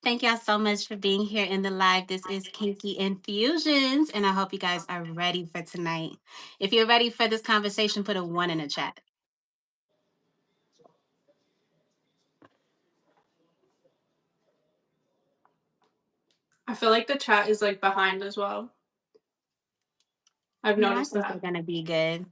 Thank y'all so much for being here in the live. This is Kinky Infusions, and I hope you guys are ready for tonight. If you're ready for this conversation, put a one in the chat. I feel like the chat is like behind as well. I've No, I noticed think they're that. gonna be good.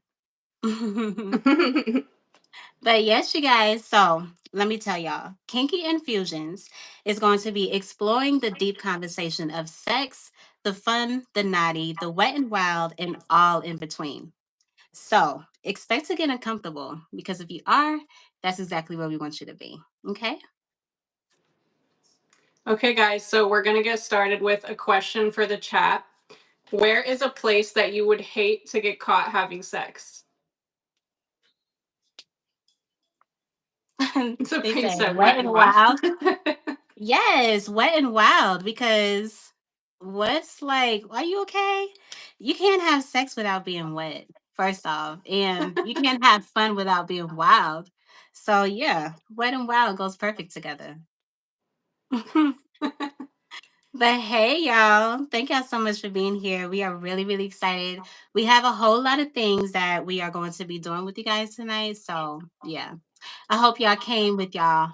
But yes, you guys. So let me tell y'all, Kinky Infusions is going to be exploring the deep conversation of sex, the fun, the naughty, the wet and wild, and all in between. So expect to get uncomfortable because if you are, that's exactly where we want you to be. Okay. Okay, guys, so we're going to get started with a question for the chat. Where is a place that you would hate to get caught having sex? It's a They pretty say said wet wet and and wild. wild. Yes, wet and wild because what's like, are you okay? You can't have sex without being wet, first off, and you can't have fun without being wild. So, yeah, wet and wild goes perfect together. But hey, y'all, thank y'all so much for being here. We are really, really excited. We have a whole lot of things that we are going to be doing with you guys tonight. So, yeah, I hope y'all came with y'all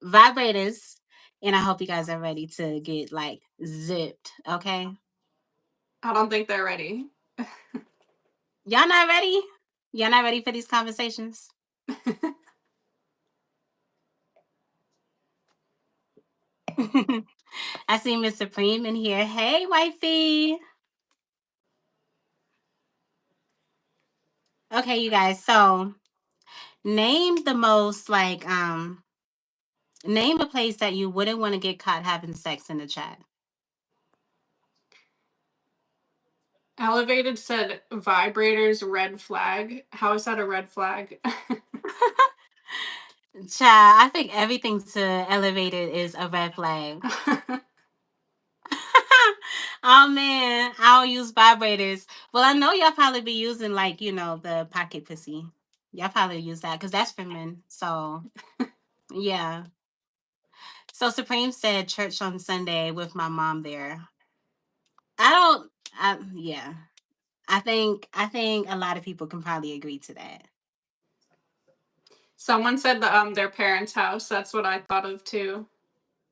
vibrators and I hope you guys are ready to get like zipped. Okay. I don't think they're ready. Y'all not ready? Y'all not ready for these conversations? I see Miss Supreme in here. Hey, wifey. Okay, you guys. So, name the most like name a place that you wouldn't want to get caught having sex in the chat. Elevated said vibrators red flag. How is that a red flag? Child, I think everything to elevated is a red flag. Oh man, I don't use vibrators. Well, I know y'all probably be using like, the pocket pussy. Y'all probably use that because that's for men. So yeah. So Supreme said church on Sunday with my mom there. I don't yeah. I think a lot of people can probably agree to that. Someone said their parents' house. That's what I thought of too.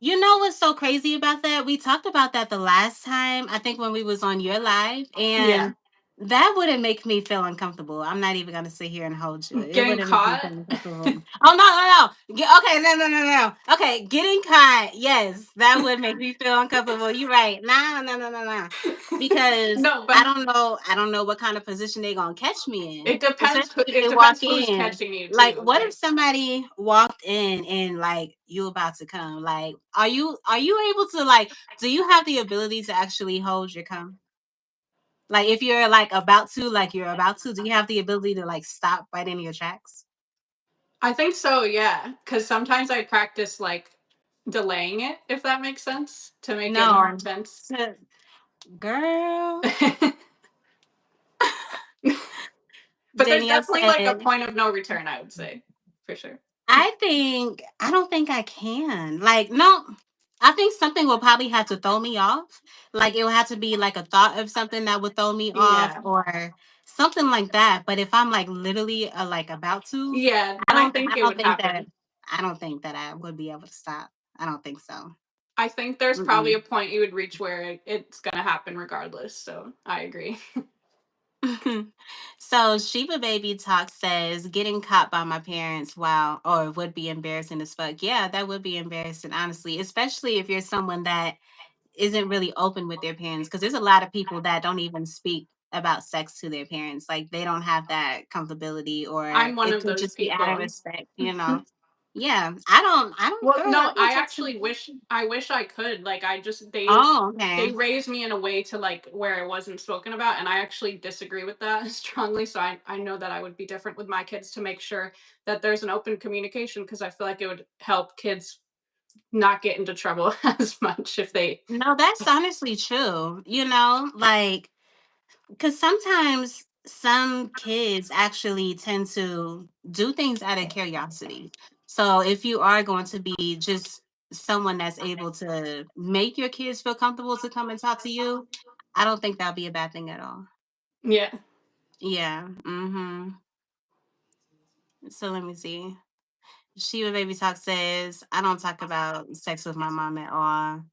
You know what's so crazy about that? We talked about that the last time, I think when we was on your live, Yeah. and that wouldn't make me feel uncomfortable. I'm not even gonna sit here and hold you. It Getting wouldn't make me caught? feel uncomfortable. Oh no, no, no. Okay, no. Okay, getting caught, yes, that would make me feel uncomfortable. You're right. Nah, no. Because No, but I don't know what kind of position they're gonna catch me in. it depends. Especially if It they walk depends who's in. catching you Like, too. what if Like, somebody walked in and like you about to come? Like, are you able to like? Do you have the ability to actually hold your cum? Like, if you're like about to, like you're about to, do you have the ability to like stop right in your tracks? I think so. Yeah, because sometimes I practice like delaying it, if that makes sense, to make it more No, intense. girl. But there's Danielle definitely like a said, point of no return, I would say, for sure. I don't think I can. Like, no, I think something will probably have to throw me off. Like, it will have to be like a thought of something that would throw me off Yeah. or something like that. But if I'm like literally like about to, Yeah, I then I don't, think I it don't would think that, happen. I don't think that I would be able to stop. I don't think so. I think there's probably Mm-mm. a point you would reach where it's gonna happen regardless. So I agree. So Shiba Baby Talk says getting caught by my parents, wow, or would be embarrassing as fuck. Yeah, that would be embarrassing, honestly, especially if you're someone that isn't really open with their parents. Because there's a lot of people that don't even speak about sex to their parents. Like they don't have that comfortability, or I'm one it of could those just be out of people. respect. Yeah, I don't, Well, girl, I no, don't I touch actually people. wish I could. Like I just Oh, they okay. raised me in a way to like where it wasn't spoken about, and I actually disagree with that strongly. So I know that I would be different with my kids to make sure that there's an open communication because I feel like it would help kids not get into trouble as much if they. No, that's honestly true. Like, because sometimes some kids actually tend to do things out of curiosity. So if you are going to be just someone that's able to make your kids feel comfortable to come and talk to you, I don't think that'll be a bad thing at all. Yeah. Yeah. So let me see. Shiva Baby Talk says, I don't talk about sex with my mom at all.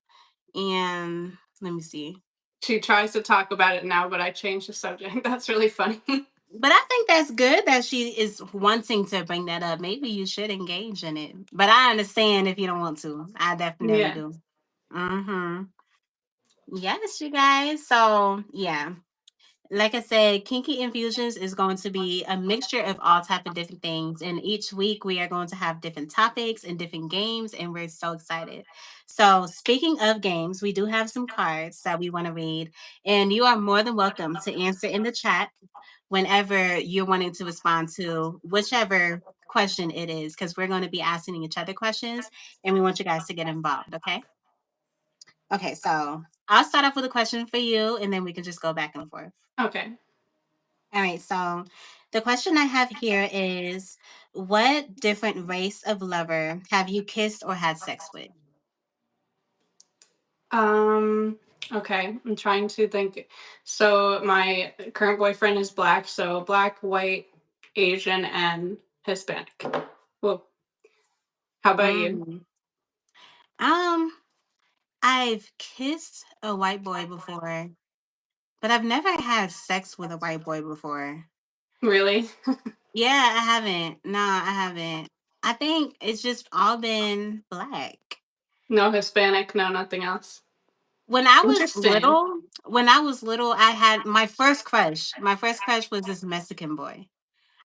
And let me see. She tries to talk about it now, but I changed the subject. That's really funny. But I think that's good that she is wanting to bring that up. Maybe you should engage in it. But I understand if you don't want to. I definitely Yeah. do. Mm-hmm. Yes, you guys. So yeah. Like I said, Kinky Infusions is going to be a mixture of all type of different things. And each week we are going to have different topics and different games, and we're so excited. So speaking of games, we do have some cards that we want to read, and you are more than welcome to answer in the chat whenever you're wanting to respond to whichever question it is, because we're going to be asking each other questions, and we want you guys to get involved. Okay. Okay. So I'll start off with a question for you, and then we can just go back and forth. Okay. All right, so the question I have here is, what different race of lover have you kissed or had sex with? Um, okay, I'm trying to think. So my current boyfriend is black, so black, white, Asian, and Hispanic. Well, how about you? Mm. Um, I've kissed a white boy before, but I've never had sex with a white boy before. Really? Yeah, I haven't. No, I haven't. I think it's just all been black. No Hispanic, no nothing else. Interesting. When I was little, I had my first crush. My first crush was this Mexican boy.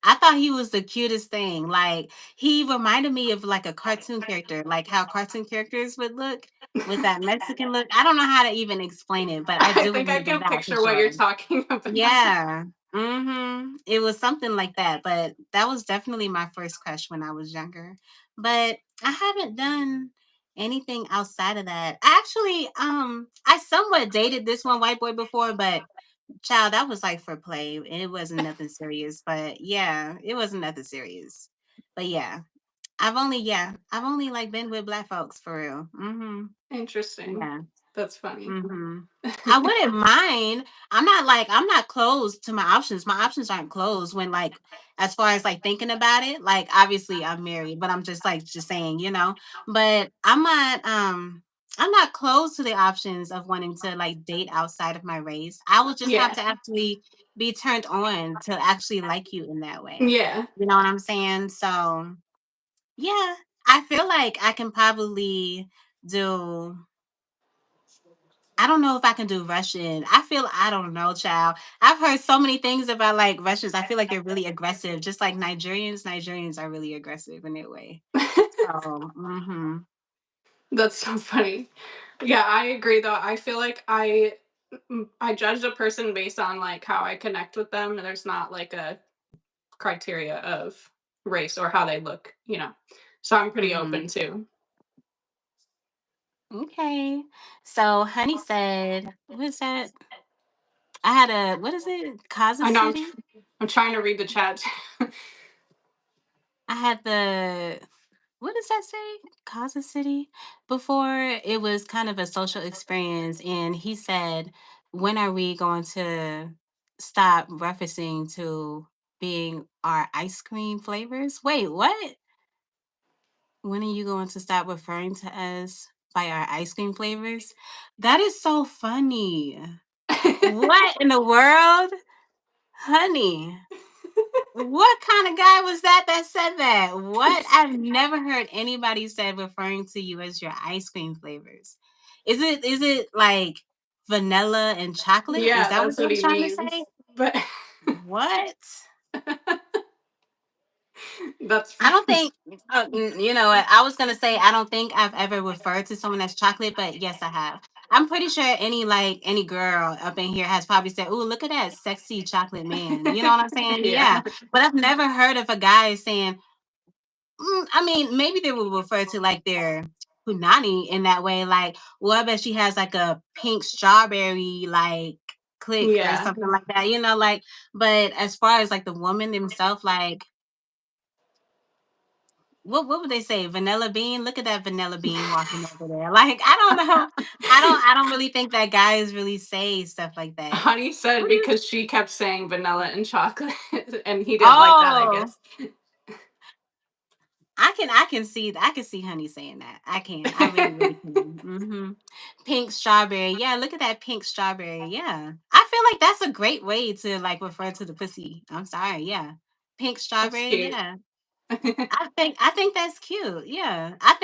I thought he was the cutest thing. Like, he reminded me of like a cartoon character, like how cartoon characters would look with that Mexican look. I don't know how to even explain it, but I I do think I remember can that for picture what sure. you're talking about. Yeah. It was something like that, but that was definitely my first crush when I was younger. But I haven't done anything outside of that. Actually, I somewhat dated this one white boy before, but child, that was like for play. It wasn't nothing serious. But yeah, it wasn't nothing serious. But yeah, I've only like been with black folks for real. Interesting. Yeah. That's funny. Mhm. I wouldn't mind. I'm not closed to my options. My options aren't closed when like as far as like thinking about it. Like obviously I'm married, but I'm just like just saying, you know. But I'm not closed to the options of wanting to like date outside of my race. I will just have Yeah. to actually be turned on to actually like you in that way. Yeah. You know what I'm saying? So yeah, I feel like I can probably do I don't know if I can do Russian. I don't know, child. I've heard so many things about like Russians. I feel like they're really aggressive, just like Nigerians. Nigerians are really aggressive in their way. So, That's so funny. Yeah, I agree though. I feel like I judge a person based on like how I connect with them. There's not like a criteria of race or how they look. So I'm pretty hmm open too. Okay. So, Honey said, what is that? I had a what is it? Kaza I know City. I'm trying to read the chat. I had the what does that say? Kaza City? Before it was kind of a social experience, and he said, when are we going to stop referencing to being our ice cream flavors? Wait, what? When are you going to stop referring to us by our ice cream flavors? That is so funny. What in the world? Honey. What kind of guy was that that said that? What? I've never heard anybody said referring to you as your ice cream flavors. Is it like vanilla and chocolate? Is Yeah, that what that's they what were he trying to say? means. But What? that's I don't funny. think you know what? I was gonna say I don't think I've ever referred to someone as chocolate, but yes, I have. I'm pretty sure any girl up in here has probably said, "Ooh, look at that sexy chocolate man." You know what I'm saying? Yeah. Yeah. But I've never heard of a guy saying, I mean, maybe they would refer to like their punani in that way. Like, well, I bet she has like a pink strawberry like click or Yeah. something like that, you know, like, but as far as like the woman themselves, like, what would they say? Vanilla bean? Look at that vanilla bean walking over there. Like, I don't know. I don't really think that guys really say stuff like that. Honey said What do you because she kept saying vanilla and chocolate, and he didn't like that, I Oh, guess. I can see Honey saying that. I can. I really, really can. Pink strawberry. Yeah, look at that pink strawberry. Yeah. I feel like that's a great way to like refer to the pussy. I'm sorry. Yeah. Pink That's strawberry. cute. Yeah. I think that's cute. Yeah. I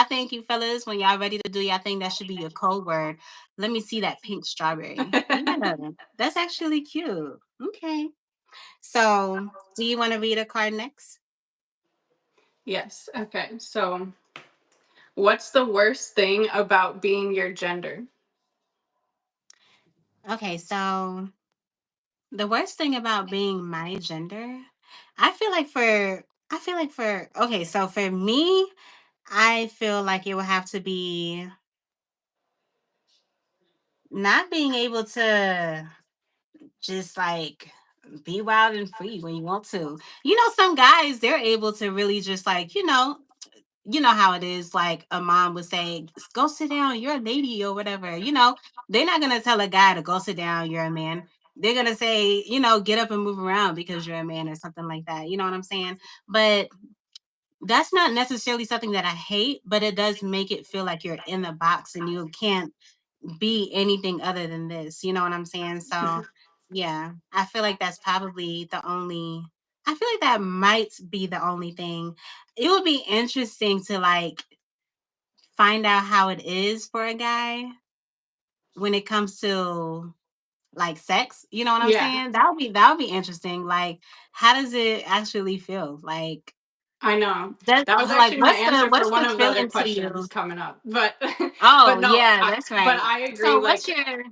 think you fellas, when y'all ready to do your thing, that should be your code word. Let me see that pink strawberry. Yeah. That's actually cute. Okay. So do you want to read a card next? Yes. Okay. So, what's the worst thing about being your gender? Okay, so the worst thing about being my gender, I feel like for okay, so for me, I feel like it would have to be not being able to just like be wild and free when you want to. Some guys, they're able to really just like, how it is. Like a mom would say, go sit down, you're a lady or whatever. They're not going to tell a guy to go sit down, you're a man. They're going to say, get up and move around because you're a man or something like that. You know what I'm saying? But that's not necessarily something that I hate, but it does make it feel like you're in the box and you can't be anything other than this. You know what I'm saying? So, yeah, I feel like that's probably the only. I feel like that might be the only thing. It would be interesting to like find out how it is for a guy when it comes to like sex. You know what I'm Yeah, saying? That would be interesting. Like, how does it actually feel? Like, I know. does That was like actually my what's the answer for what's one the of the other feeling to questions you? coming up. But Oh but no, yeah, I that's but right. I agree So what's like your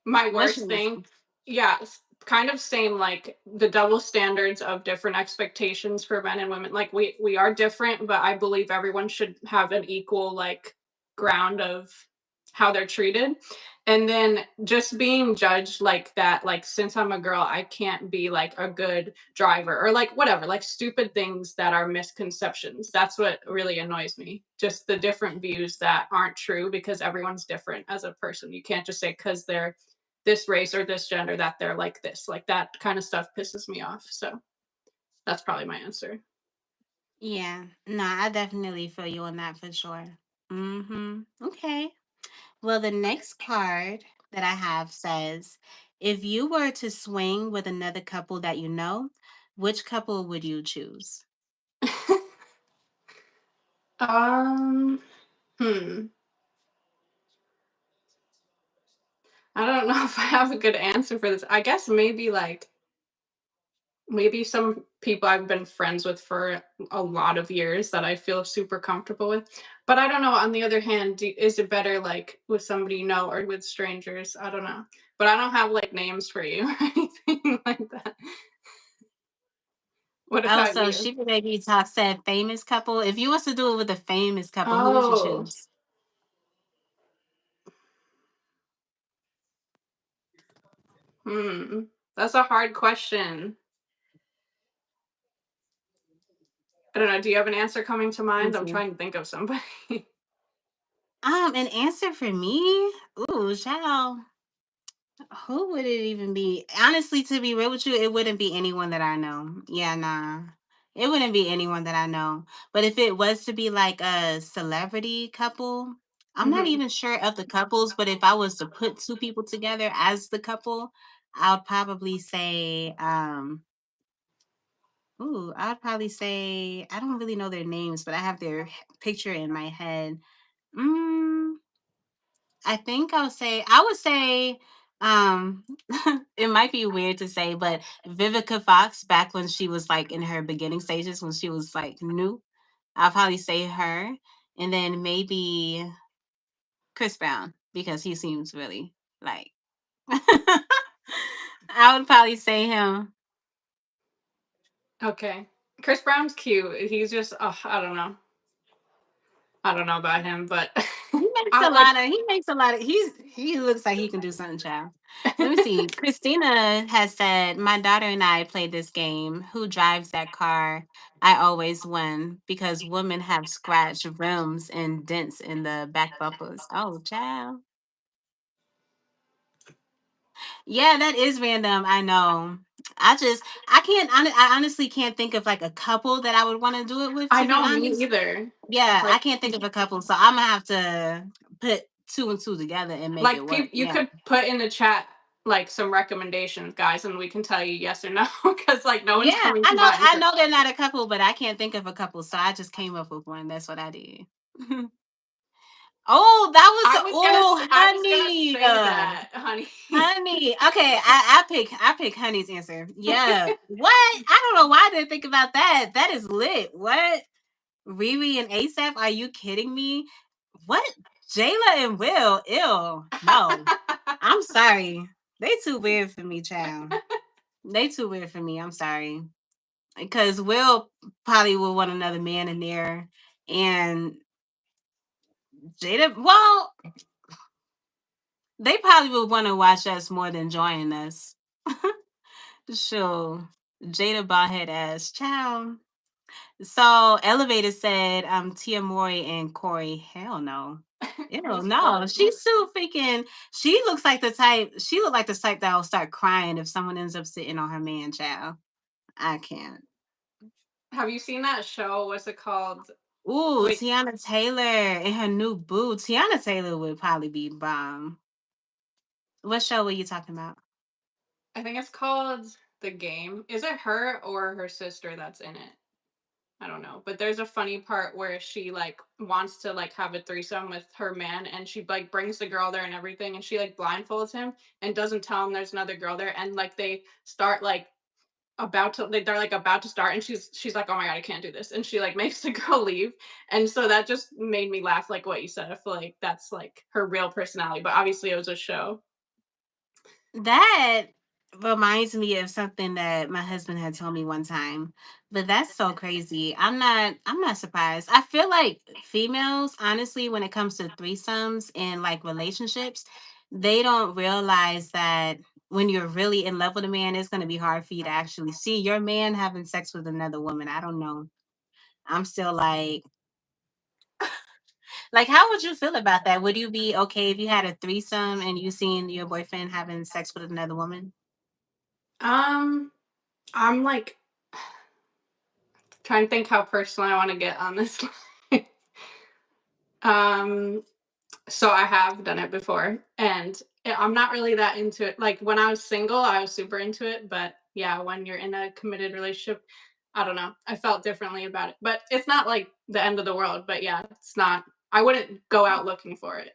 my what's worst yours? thing, yeah, kind of same, like the double standards of different expectations for men and women. Like we are different, but I believe everyone should have an equal like ground of how they're treated. And then just being judged like that, like since I'm a girl, I can't be like a good driver or like whatever, like stupid things that are misconceptions. That's what really annoys me. Just the different views that aren't true because everyone's different as a person. You can't just say because they're this race or this gender that they're like this. Like that kind of stuff pisses me off. So that's probably my answer. Yeah, no, I definitely feel you on that for sure. Okay. Well, the next card that I have says, if you were to swing with another couple that you know, which couple would you choose? um, hmm. I don't know if I have a good answer for this. I guess maybe like maybe some people I've been friends with for a lot of years that I feel super comfortable with. But I don't know. On the other hand, is it better like with somebody you know or with strangers? I don't know. But I don't have like names for you or anything like that. What Oh, about so you? Sugar Baby Talk said famous couple. If you was to do it with a famous couple, who would you Oh, choose? hmm. That's a hard question. I don't know. Do you have an answer coming to Let me mind? I'm see. trying to think of somebody. An answer for me? Ooh, child. Who would it even be? Honestly, to be real with you, it wouldn't be anyone that I know. Yeah, nah. It wouldn't be anyone that I know. But if it was to be like a celebrity couple, I'm not Mhm. even sure of the couples, but if I was to put two people together as the couple, I would probably say, I would probably say, I don't really know their names, but I have their picture in my head. Mm, I would say, um, it might be weird to say, but Vivica Fox back when she was like in her beginning stages, when she was like new, I'll probably say her. And then maybe Chris Brown, because he seems really like, I would probably say him. Okay. Chris Brown's cute. He's just, I don't know. I don't know about him, but He makes I a like lot of he looks like he can do something, child. Let me see. Christina has said, "My daughter and I play this game. Who drives that car? I always win because women have scratched rims and dents in the back bumpers." Oh, child. Yeah, that is random. I know. I honestly can't think of like a couple that I would want to do it with, I to be know, me honest. either. Yeah, I Like can't think of a couple, so I'm gonna have to put two and two together and make it work. you Yeah. could put in the chat like some recommendations, guys, and we can tell you yes or no because like no Yeah, one's coming to mind. I know they're not a couple, but I can't think of a couple, so I just came up with one. That's what I did. Oh, that was I was gonna honey. say that, honey. Honey. Okay, I pick honey's answer. Yeah. What? I don't know why I didn't think about that. That is lit. What? Riri and ASAP? Are you kidding me? What? Jayla and Will? Ew. No. I'm sorry. They too weird for me, child. They too weird for me. I'm sorry. Because Will probably would want another man in there. And Jada, well, they probably would want to watch us more than join us. Sure. Jada baldhead ass. Ciao. So Elevator said Tia Mori and Corey. Hell no. Ew, Who's no. Corey? She's too freaking she looked like the type that will start crying if someone ends up sitting on her man, child. I can't. Have you seen that show? What's it called? Ooh, Wait, Tiana Taylor and her new boo. Tiana Taylor would probably be bomb. What show were you talking about? I think it's called The Game. Is it her or her sister that's in it? I don't know. But there's a funny part where she like wants to like have a threesome with her man and she like brings the girl there and everything and she like blindfolds him and doesn't tell him there's another girl there and like they start like they're like about to start and she's like, "Oh my god, I can't do this." And she like makes the girl leave. And so that just made me laugh like what you said. I feel like that's like her real personality, but obviously it was a show. That reminds me of something that my husband had told me one time. But that's so crazy. I'm not surprised. I feel like females, honestly, when it comes to threesomes and like relationships, they don't realize that when you're really in love with a man, it's gonna be hard for you to actually see your man having sex with another woman. I don't know. I'm still like, how would you feel about that? Would you be okay if you had a threesome and you seen your boyfriend having sex with another woman? Um I'm like trying to think how personal I want to get on this. um So I have done it before, and I'm not really that into it. Like when I was single, I was super into it, but yeah, when you're in a committed relationship, I don't know. I felt differently about it. But it's not like the end of the world, but yeah, it's not I wouldn't go out looking for it.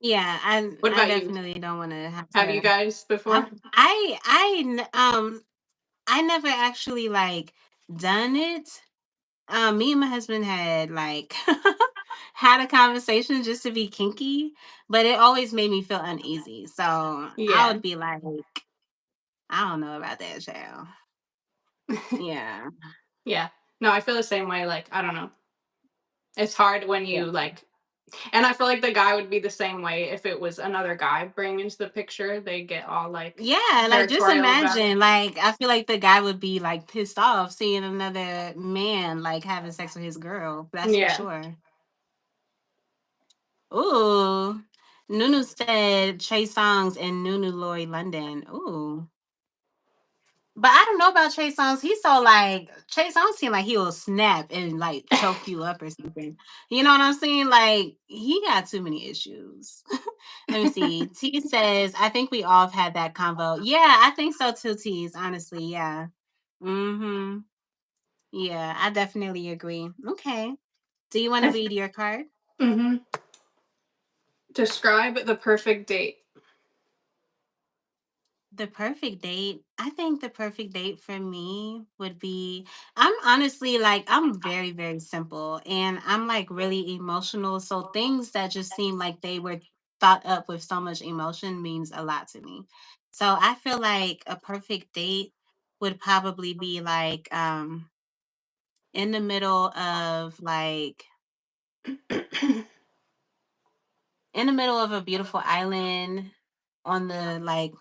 Yeah, What I about you? definitely don't want to have Have you to. guys before? I never actually like done it. Me and my husband had like had a conversation just to be kinky, but it always made me feel uneasy. So I Yeah. would be like, I don't know about that, child. Yeah. Yeah. No, I feel the same way. Like, I don't know. It's hard when Yeah. you like and I feel like the guy would be the same way if it was another guy bringing into the picture. They get all like Yeah, like just territorial about it. imagine, like I feel like the guy would be like pissed off seeing another man like having sex with his girl. That's for Yeah. sure. Ooh. Nunu said Trey Songs and Nunu Lori London. Ooh. But I don't know about Trey Songs. He's so like Trey Songs seem like he will snap and like choke you up or something. You know what I'm saying? Like he got too many issues. Let me see. T says, I think we all have had that convo. Yeah, I think so too, T's. Honestly, yeah. Mm-hmm. Yeah, I definitely agree. Okay. Do you want to read your card? Mhm. Describe the perfect date. The perfect date. I think the perfect date for me would be I'm honestly like I'm very very simple and I'm like really emotional, so things that just seem like they were thought up with so much emotion means a lot to me. So I feel like a perfect date would probably be like in the middle of like In the middle of a beautiful island on the like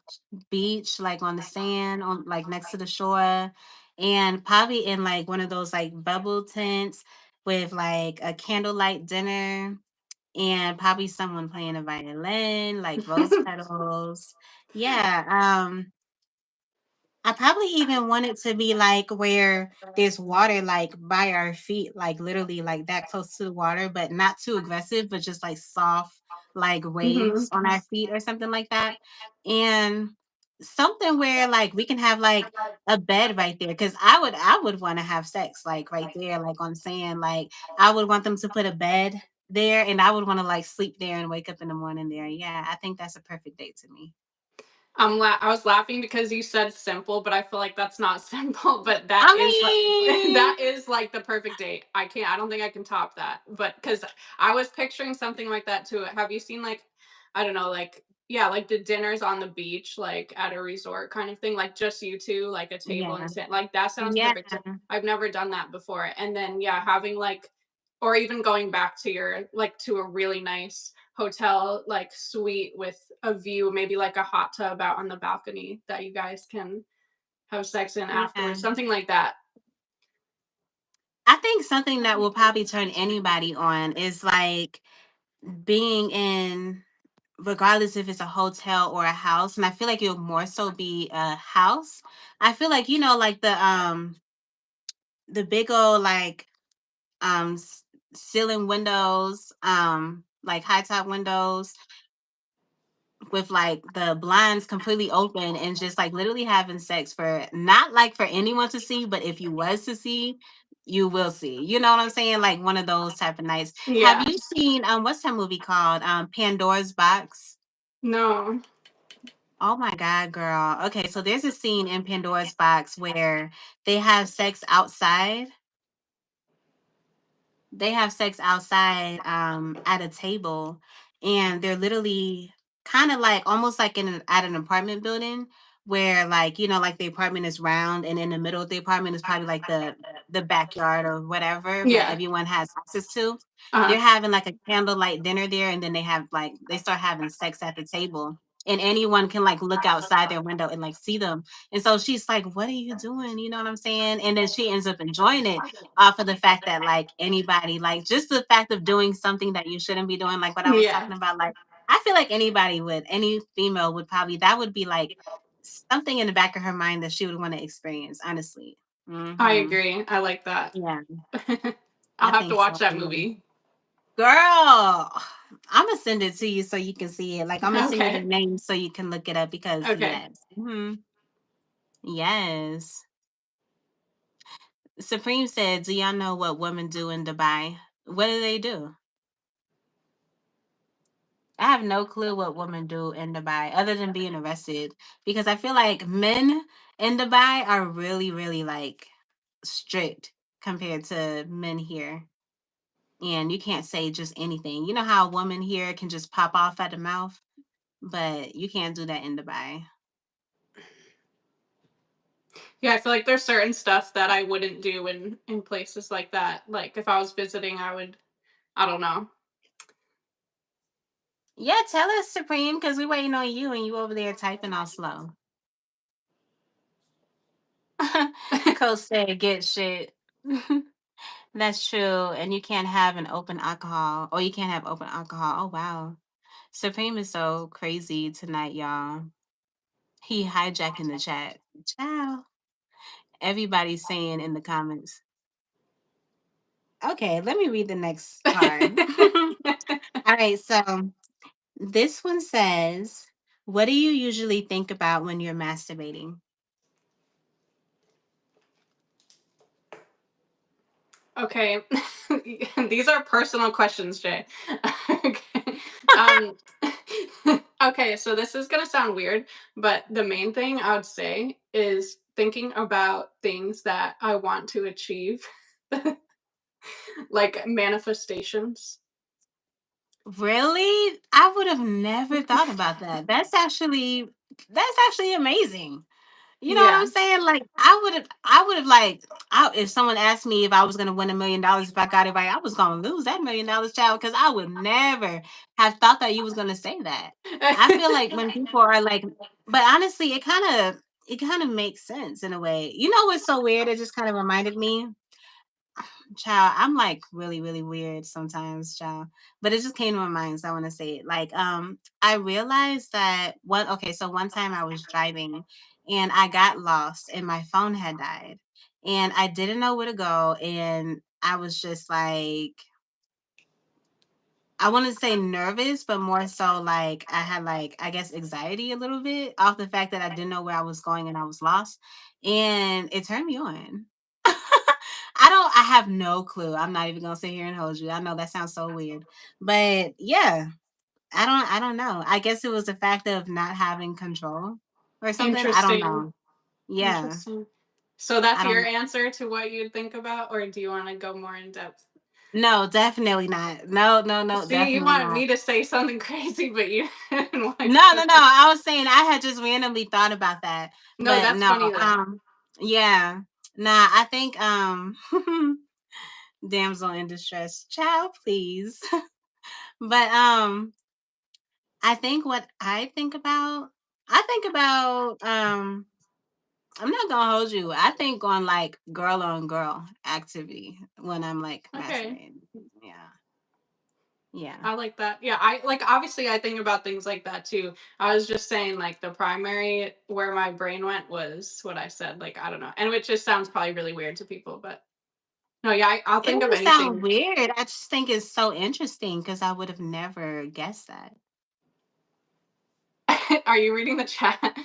beach, like on the sand, on like next to the shore, and probably in like one of those like bubble tents with like a candlelight dinner and probably someone playing a violin, like rose petals. Yeah. I probably even want it to be like where there's water like by our feet, like literally like that close to the water, but not too aggressive, but just like soft, like waves Mhm. on our feet or something like that. And something where like we can have like a bed right there. Cause I would want to have sex like right there, like on sand. Like I would want them to put a bed there and I would want to like sleep there and wake up in the morning there. Yeah, I think that's a perfect date to me. I was laughing because you said simple, but I feel like that's not simple, but that I is like mean, that is like the perfect date. I don't think I can top that. But cuz I was picturing something like that too. Have you seen like I don't know, like yeah, like the dinners on the beach like at a resort kind of thing, like just you two, like a table yeah. and sit. Like that sounds Yeah, perfect. I've never done that before. And then yeah, having like or even going back to your like to a really nice hotel like suite with a view, maybe like a hot tub out on the balcony that you guys can have sex in yeah. afterwards, something like that. I think something that will probably turn anybody on is like being in, regardless if it's a hotel or a house, and I feel like it'll more so be a house. I feel like, like the big old like ceiling windows, like high top windows with like the blinds completely open and just like literally having sex for not like for anyone to see, but if you was to see, you will see. You know what I'm saying? Like one of those type of nights. Have Yeah. you seen what's that movie called? Pandora's Box? No. Oh my god, girl. Okay, so there's a scene in Pandora's Box where they have sex outside. They have sex outside at a table and they're literally kind of like almost like at an apartment building where like like the apartment is round and in the middle of the apartment is probably like the backyard or whatever that Yeah. everyone has access to. Uh-huh. They're having like a candlelight dinner there and then they start having sex at the table and anyone can like look outside their window and like see them. And so she's like, what are you doing, you know what I'm saying? And then she ends up enjoying it off of the fact that like anybody, like just the fact of doing something that you shouldn't be doing, like what I was Yeah. talking about, like I feel like anybody would, any female would probably, that would be like something in the back of her mind that she would want to experience, honestly. I Hmm. agree. I like that. Yeah, I'll I have to think so watch that too. movie. Girl, I'm gonna send it to you so you can see it. Like I'm gonna send you the Okay. name so you can look it up because Okay. yes, yes. Supreme said, "Do y'all know what women do in Dubai? What do they do?" I have no clue what women do in Dubai other than being arrested because I feel like men in Dubai are really, really like strict compared to men here. And you can't say just anything. You know how a woman here can just pop off at the mouth, but you can't do that in Dubai. Yeah, I feel like there's certain stuff that I wouldn't do in places like that. Like if I was visiting, I don't know. Yeah, tell us, Supreme, because we waiting on you and you over there typing all slow. Coach said, get shit. That's true. And you can't have an open alcohol, or you can't have open alcohol. Oh, wow. Supreme is so crazy tonight, y'all. He hijacking the chat. Ciao. Everybody's saying in the comments. Okay, let me read the next card. All right, so this one says, what do you usually think about when you're masturbating? Okay. These are personal questions, Jay. Okay. Um, okay, so this is gonna sound weird, but the main thing I would say is thinking about things that I want to achieve, like manifestations. Really? I would have never thought about that. That's actually amazing. You know what I'm Yeah. saying? Like I would have like if someone asked me if I was gonna win $1 million if I got it right, I was gonna lose that $1 million, child, because I would never have thought that you was gonna say that. I feel like when people are like, but honestly, it kind of makes sense in a way. You know what's so weird? It just kind of reminded me, child. I'm like really, really weird sometimes, child. But it just came to my mind, so I want to say it. Like, I realized that one time I was driving and I got lost and my phone had died. And I didn't know where to go. And I was just like, I wouldn't say nervous, but more so like I had like I guess anxiety a little bit off the fact that I didn't know where I was going and I was lost. And it turned me on. I have no clue. I'm not even gonna sit here and hold you. I know that sounds so weird. But yeah, I don't know. I guess it was the fact of not having control or something. I don't Interesting. know. Yeah. Interesting. So that's I your don't answer to what you'd think about, or do you want to go more in depth? No, definitely not. No, no, no, See, you definitely want not. me to say something crazy, but you didn't want to No, go no, no. there. I was saying I had just randomly thought about that. No, But that's no, funny though. yeah. Nah, I think damsel in distress. Child, please. But I think what I think about I'm not gonna hold you. I think on like girl on girl activity when I'm like Okay. masturbating. Yeah. Yeah. I like that. Yeah, I like obviously I think about things like that too. I was just saying like the primary where my brain went was what I said. Like I don't know. And which just sounds probably really weird to people, but no, yeah, I'll It think of doesn't sound anything. weird. I just think it's so interesting because I would have never guessed that. Are you reading the chat?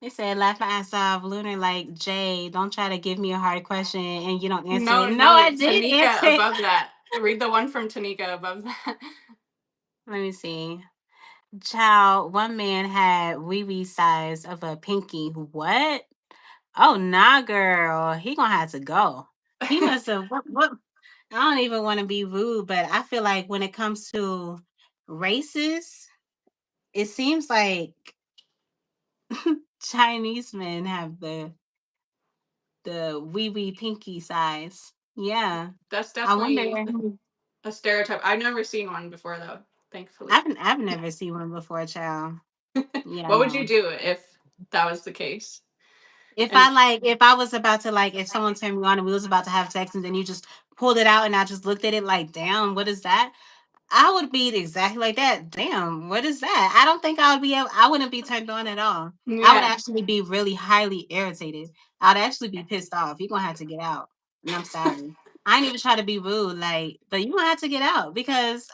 They said laugh my ass off, Lunar like Jay, don't try to give me a hard question and you don't answer it. No, No, no, I did Tanika answer it. above that. Read the one from Tanika above that. Let me see. Child, one man had wee wee size of a pinky. What? Oh nah, girl. He gonna have to go. He must have what I don't even want to be rude, but I feel like when it comes to races, it seems like Chinese men have the wee wee pinky size. Yeah. That's I wonder. definitely a stereotype. I've never seen one before though, thankfully. I've never seen one before, child. Yeah, What would you no. do if that was the case? And If I was about to like if someone turned me on and we was about to have sex and then you just pulled it out and I just looked at it like, damn, what is that? I would be exactly like that. Damn, what is that? I don't think I wouldn't be turned on at all. I would yeah, actually be really highly irritated. I'd actually be pissed off. You're gonna have to get out. And I'm sorry. I ain't even try to be rude, like, but you're gonna have to get out because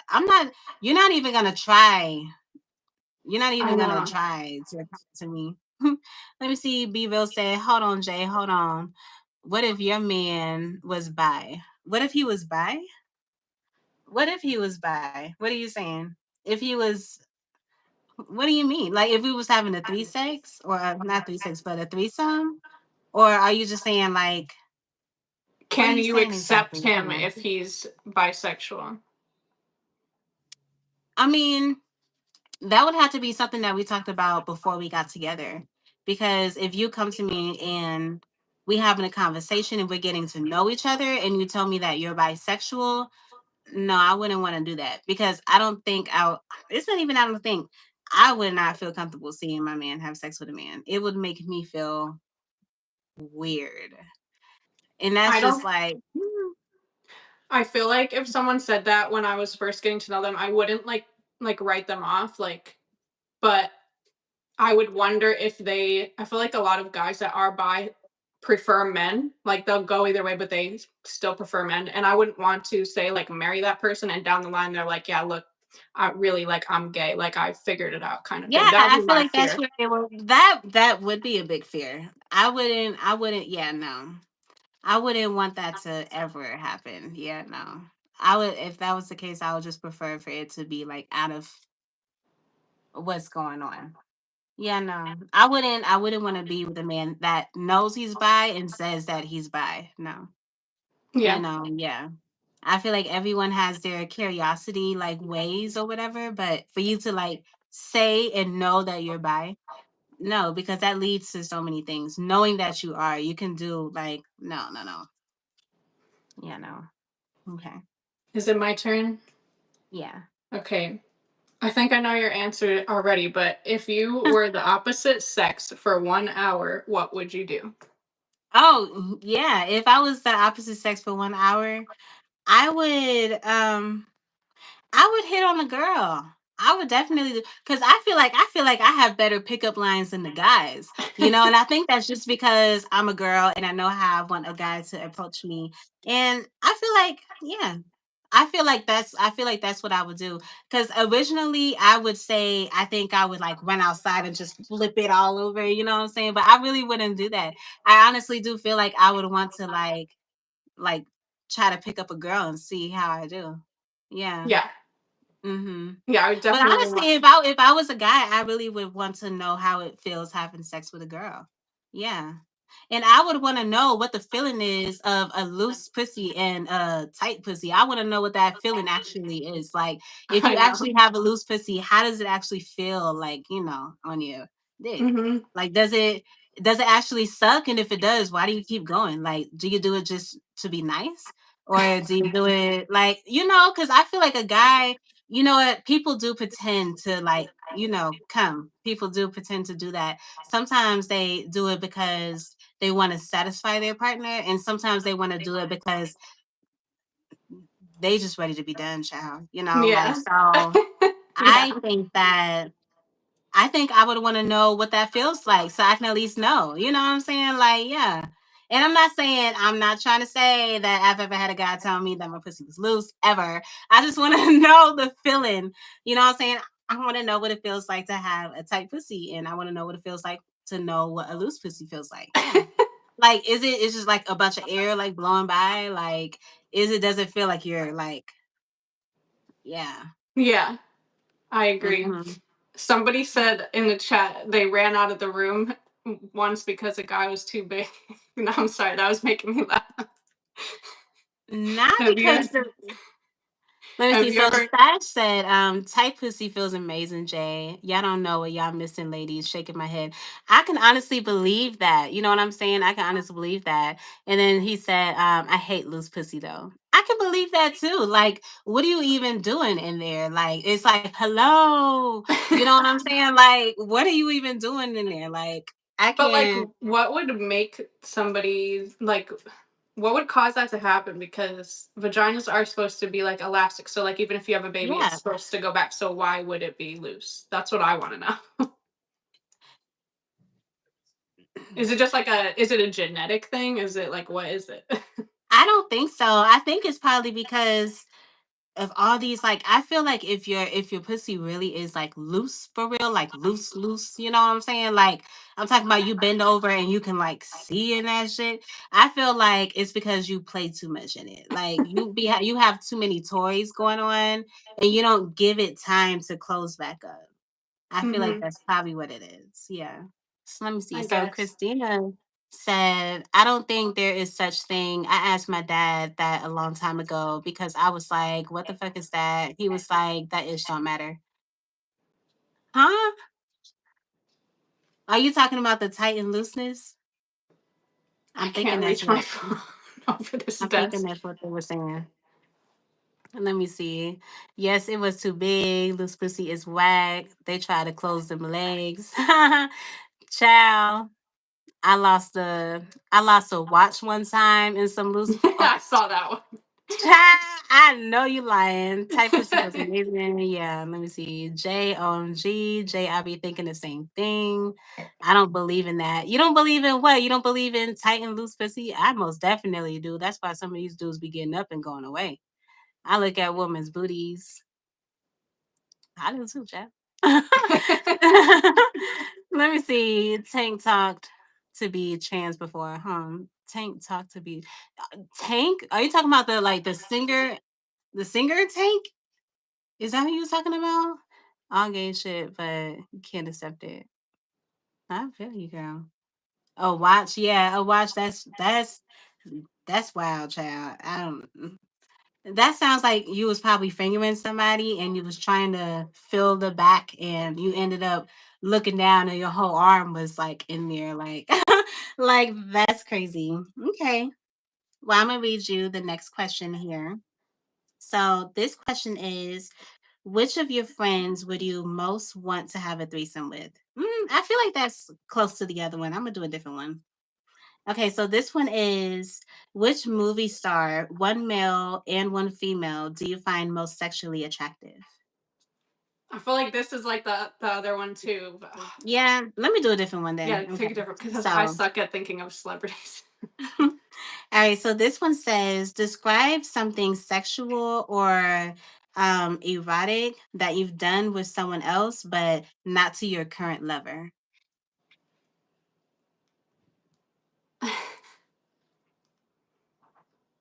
you're not even gonna try. You're not I even gonna know. try to talk to me. Let me see. B Real said, hold on, Jay, hold on. What if your man was bi? What if he was bi? What if he was bi? What are you saying? If he was, what do you mean? Like if we was having a three sex or not three sex, but a threesome? Or are you just saying like, what are Can you you saying accept exactly? Hold him on. if he's bisexual? I mean, that would have to be something that we talked about before we got together. Because if you come to me and we having a conversation and we're getting to know each other and you tell me that you're bisexual, no, I wouldn't want to do that because I don't think it's not even I don't think I would not feel comfortable seeing my man have sex with a man. It would make me feel weird. And that's I just don't like, I feel like if someone said that when I was first getting to know them, I wouldn't like write them off but I would wonder if they I feel like a lot of guys that are bi prefer men. Like they'll go either way, but they still prefer men. And I wouldn't want to say like marry that person and down the line they're like, yeah, look, I really like I'm gay. Like I figured it out kind of yeah, thing. That would I be feel my like that's fear. where they were. That would be a big fear. I wouldn't, yeah, no. I wouldn't want that to ever happen. Yeah, no. I would if that was the case, I would just prefer for it to be like out of what's going on. Yeah, no. I wouldn't want to be with a man that knows he's bi and says that he's bi. No. Yeah. Yeah. I feel like everyone has their curiosity like ways or whatever, but for you to like say and know that you're bi, No, because that leads to so many things. Knowing that you are, you can do like no, no, no. Yeah, no. Okay. Is it my turn? Yeah. Okay. I think I know your answer already, but if you were the opposite sex for 1 hour, what would you do? Oh, yeah. If I was the opposite sex for 1 hour, I would I would hit on a girl. I would definitely do because I feel like I have better pickup lines than the guys, and I think that's just because I'm a girl and I know how I want a guy to approach me. And I feel like that's what I would do. Because originally I would say I think I would like run outside and just flip it all over, you know what I'm saying? But I really wouldn't do that. I honestly do feel like I would want to like try to pick up a girl and see how I do. Yeah. Yeah. Mhm. Yeah, I would But definitely want. honestly, if I was a guy, I really would want to know how it feels having sex with a girl. Yeah. And I would want to know what the feeling is of a loose pussy and a tight pussy. I want to know what that feeling actually is. Like, if I you know. actually have a loose pussy, how does it actually feel like, on your dick? Mhm. Like, does it actually suck? And if it does, why do you keep going? Like, do you do it just to be nice? Or do you do it like, because I feel like a guy, you know what, people do pretend to like, come. People do pretend to do that. Sometimes they do it because they want to satisfy their partner, and sometimes they want to do it because they just ready to be done, child. Like, Yeah. so Yeah. I think that I think I would want to know what that feels like so I can at least know. You know what I'm saying? Like, yeah. And I'm not trying to say that I've ever had a guy tell me that my pussy was loose ever. I just want to know the feeling. You know what I'm saying? I want to know what it feels like to have a tight pussy, and I want to know what it feels like to know what a loose pussy feels like. Yeah. Like, is just like a bunch of air like blowing by? Like, does it feel like you're like, yeah. Yeah, I agree. Hmm. Somebody said in the chat they ran out of the room once because a guy was too big. No, I'm sorry, that was making me laugh. Not Have because you the Let me have see. you So ever Stash said, tight pussy feels amazing, Jay. Y'all don't know what y'all missing, ladies. Shaking my head. I can honestly believe that. You know what I'm saying? I can honestly believe that. And then he said, I hate loose pussy though. I can believe that too. Like, what are you even doing in there? Like, it's like, hello. You know what I'm saying? Like, what are you even doing in there? Like, I But, like, can't. what would make somebody like, what would cause that to happen? Because vaginas are supposed to be, like, elastic, so, like, even if you have a baby, it's Yeah. supposed to go back, so why would it be loose? That's what I wanna know. Is it just like a is it a genetic thing? Is it like, what is it? I don't think so. I think it's probably because of all these, like, I feel like if your pussy really is like loose for real, like loose, you know what I'm saying? Like, I'm talking about you bend over and you can like see in that shit. I feel like it's because you play too much in it. Like, you have too many toys going on and you don't give it time to close back up. I feel like Mhm, that's probably what it is. Yeah. So let me see. I So guess. Christina said, I don't think there is such thing. I asked my dad that a long time ago because I was like, what the fuck is that? He was like, that ish don't matter. Huh? Are you talking about the tight and looseness? I I'm thinking can't that's reach my what phone over this I'm thinking desk. that's what they were saying. Let me see. Yes, it was too big. Loose pussy is whack. They try to close them legs. Child. I lost a watch one time in some loose. Oh, I saw that one. child, I know you lying. Type pussy was amazing. Yeah, let me see. JOMG. J, I be thinking the same thing. I don't believe in that. You don't believe in what? You don't believe in tight and loose pussy? I most definitely do. That's why some of these dudes be getting up and going away. I look at women's booties. I do too, child. Let me see. Tank talked to be trans before. Tank talked to be Tank. Are you talking about the singer Tank? Is that who you was talking about? All gay shit, but you can't accept it. I feel you, girl. Oh, watch, yeah, a watch. That's wild, child. I don't. That sounds like you was probably fingering somebody and you was trying to fill the back and you ended up looking down and your whole arm was like in there like like that's crazy. Okay. Well, I'm gonna read you the next question here. So this question is, which of your friends would you most want to have a threesome with? I feel like that's close to the other one. I'm gonna do a different one. Okay, so this one is, which movie star, one male and one female, do you find most sexually attractive? I feel like this is like the other one too. But, Yeah, let me do a different one yeah, then. take Okay. a different because I So, suck at thinking of celebrities. all right, so this one says, describe something sexual or erotic that you've done with someone else, but not to your current lover.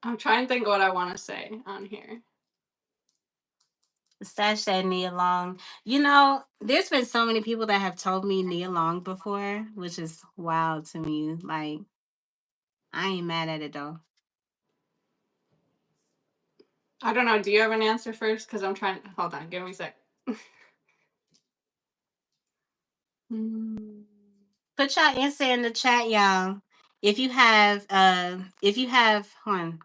I'm trying to think what I want to say on here. Stash that Nia Long. You know, there's been so many people that have told me Nia Long before, which is wild to me. Like, I ain't mad at it though. I don't know. Do you have an answer first? Because I'm trying. Hold on. Give me a sec. Mm. Put your answer in the chat, y'all. If you have hold on.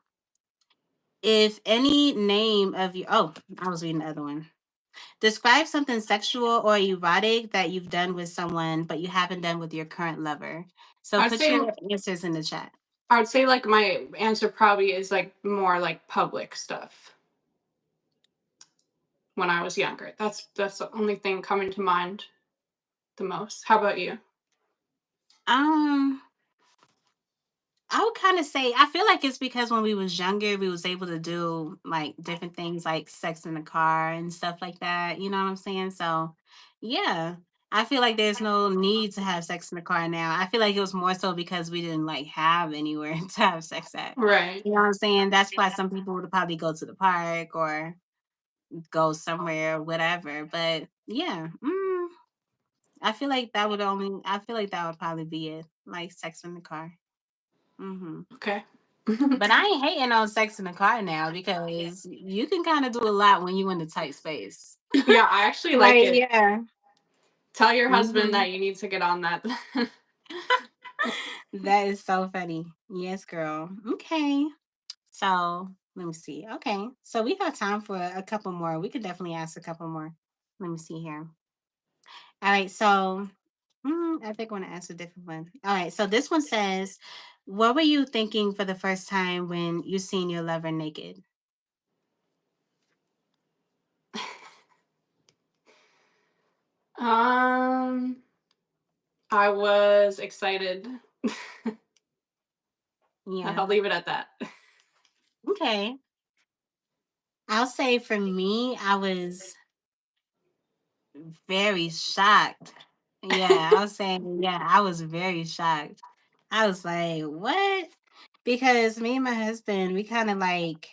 If any name of you I was reading the other one. Describe something sexual or erotic that you've done with someone but you haven't done with your current lover. So I'd put say your answers in the chat. I would say like my answer probably is like more like public stuff when I was younger. That's the only thing coming to mind the most. How about you? Um I would kind of say I feel like it's because when we was younger, we was able to do like different things like sex in the car and stuff like that. You know what I'm saying? So yeah. I feel like there's no need to have sex in the car now. I feel like it was more so because we didn't like have anywhere to have sex at. Right. You know what I'm saying? That's why some people would probably go to the park or go somewhere, whatever. But yeah, I feel like that would probably be it. Like sex in the car. Hmm. Okay. But I ain't hating on sex in the car now because you can kind of do a lot when you in a tight space. Yeah, I actually like Like, it. yeah. Tell your husband Hmm. that you need to get on that. That is so funny. Yes, girl. Okay. So let me see. Okay. So we got time for a couple more. We could definitely ask a couple more. Let me see here. All right. So I think I want to ask a different one. All right. So this one says, what were you thinking for the first time when you seen your lover naked? um, I was excited. Yeah. I'll leave it at that. Okay. I'll say for me, I was very shocked. Yeah, I was saying, yeah, I was very shocked. I was like, what? Because me and my husband, we kind of like,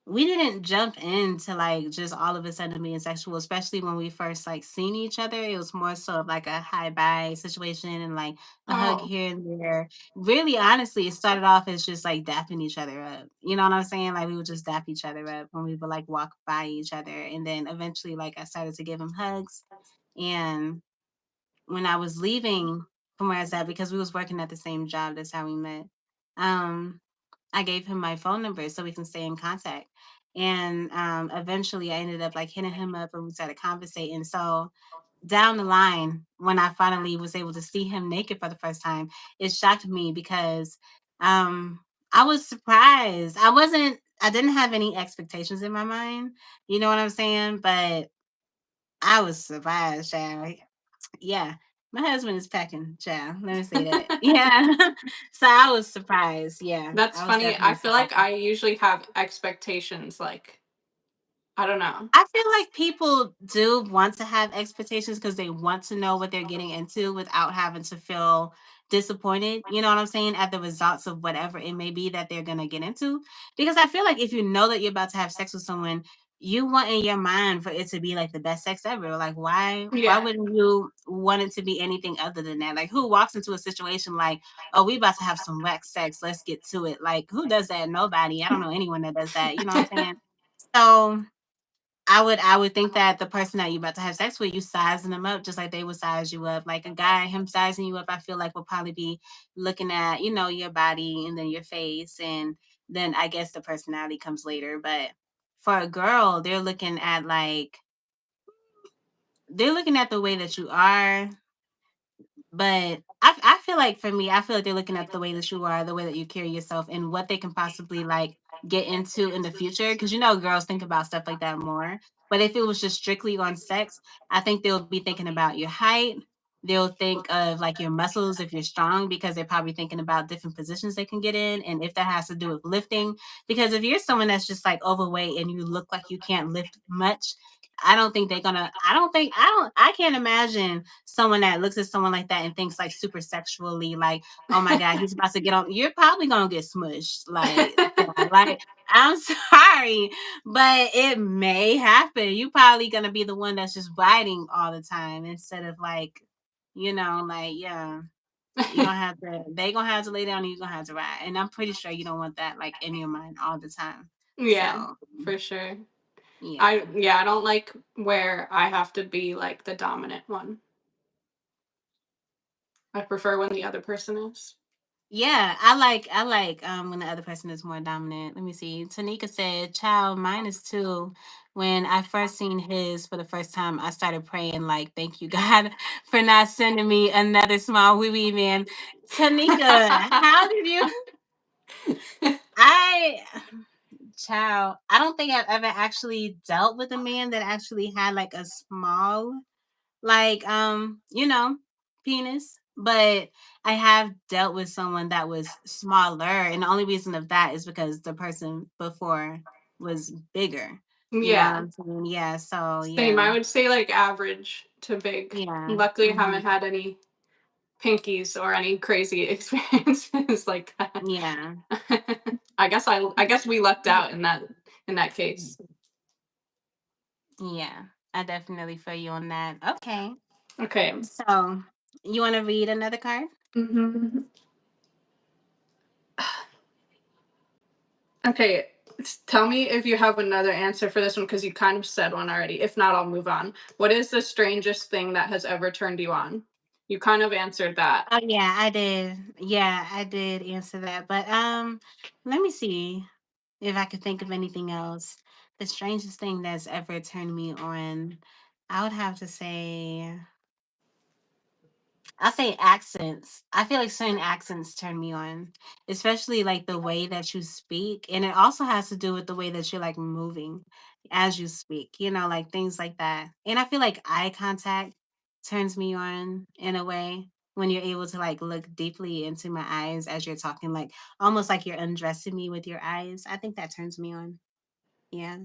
we didn't jump into like just all of a sudden being sexual, especially when we first like seen each other. It was more so of like a hi bye situation and like a hug Oh, here and there. Really, honestly, it started off as just like dapping each other up. You know what I'm saying? Like we would just dap each other up when we would like walk by each other. And then eventually, like I started to give him hugs. And when I was leaving from where I was at, because we was working at the same job, that's how we met. Um, I gave him my phone number so we can stay in contact. And eventually I ended up like hitting him up and we started conversating. So down the line, when I finally was able to see him naked for the first time, it shocked me because um I was surprised. I didn't have any expectations in my mind. You know what I'm saying? But I was surprised, child. Yeah. My husband is packing, child. Let me say that. Yeah. So I was surprised. Yeah. that's I was funny. I definitely feel like surprised. I usually have expectations. Like I don't know. I feel like people do want to have expectations because they want to know what they're getting into without having to feel disappointed, you know what I'm saying, at the results of whatever it may be that they're going to get into. Because I feel like if you know that you're about to have sex with someone, you want in your mind for it to be like the best sex ever. Like why Yeah. wouldn't you want it to be anything other than that? Like who walks into a situation like, oh, we about to have some whack sex, let's get to it. Like who does that? Nobody. I don't know anyone that does that. You know what I'm saying? So I would think that the person that you about to have sex with, you sizing them up just like they would size you up. Like a guy, him sizing you up, I feel like will probably be looking at, your body and then your face, and then I guess the personality comes later. But for a girl, they're looking at the way that you are, but I feel like for me, I feel like they're looking at the way that you are, the way that you carry yourself, and what they can possibly like get into in the future. Because girls think about stuff like that more. But if it was just strictly on sex, I think they'll be thinking about your height. They'll think of like your muscles if you're strong, because they're probably thinking about different positions they can get in, and if that has to do with lifting. Because if you're someone that's just like overweight and you look like you can't lift much, I don't think they're gonna. I don't think. I don't. I can't imagine someone that looks at someone like that and thinks like super sexually, like, oh my God, he's about to get on. You're probably gonna get smushed. Like, I'm sorry, but it may happen. You probably gonna be the one that's just riding all the time instead of like, like, yeah, you're gonna have to. They gonna have to lay down and you're gonna have to ride. And I'm pretty sure you don't want that like in your mind all the time. Yeah, So for sure. yeah. I don't like where I have to be like the dominant one. I prefer when the other person is. Yeah, I like when the other person is more dominant. Let me see. Tanika said, "Child, mine is too. When I first seen his for the first time, I started praying like, thank you God for not sending me another small wee wee man." Tanika, how did you? I child, I don't think I've ever actually dealt with a man that actually had like a small like penis, but I have dealt with someone that was smaller, and the only reason of that is because the person before was bigger. You know what Yeah, I'm saying? Yeah, so same. yeah. I would say like average to big. Yeah. Luckily, I haven't Mhm. had any pinkies or any crazy experiences like that. Yeah. I guess we lucked out in that case. Yeah. I definitely feel you on that. Okay. Okay. So, you want to read another card? hmm Okay. Tell me if you have another answer for this one because you kind of said one already. If not, I'll move on. What is the strangest thing that has ever turned you on? You kind of answered that. Oh yeah, I did. Yeah, I did answer that. But let me see if I could think of anything else. The strangest thing that's ever turned me on, I would have to say, I say accents. I feel like certain accents turn me on, especially like the way that you speak. And it also has to do with the way that you're like moving as you speak, like things like that. And I feel like eye contact turns me on in a way when you're able to like look deeply into my eyes as you're talking, like almost like you're undressing me with your eyes. I think that turns me on. Yeah.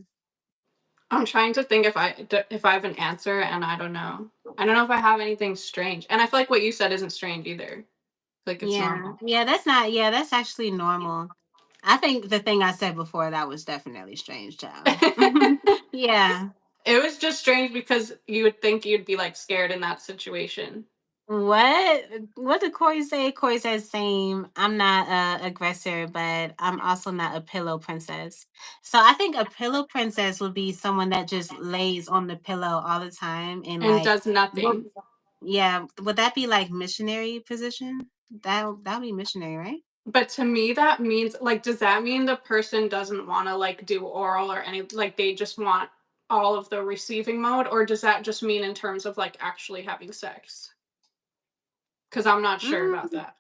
I'm trying to think if I have an answer, and I don't know. I don't know if I have anything strange, and I feel like what you said isn't strange either. Like it's Yeah. normal. Yeah. That's not, yeah, that's actually normal. I think the thing I said before, that was definitely strange, child. Yeah. It was just strange because you would think you'd be like scared in that situation. What? What did Corey say? Corey says same. I'm not a aggressor, but I'm also not a pillow princess. So I think a pillow princess would be someone that just lays on the pillow all the time and And like, does what? nothing. Yeah, would that be like missionary position? That'll be missionary, right? But to me, that means like, does that mean the person doesn't want to like do oral or any like they just want all of the receiving mode, or does that just mean in terms of like actually having sex? Because I'm not sure about Mm, that.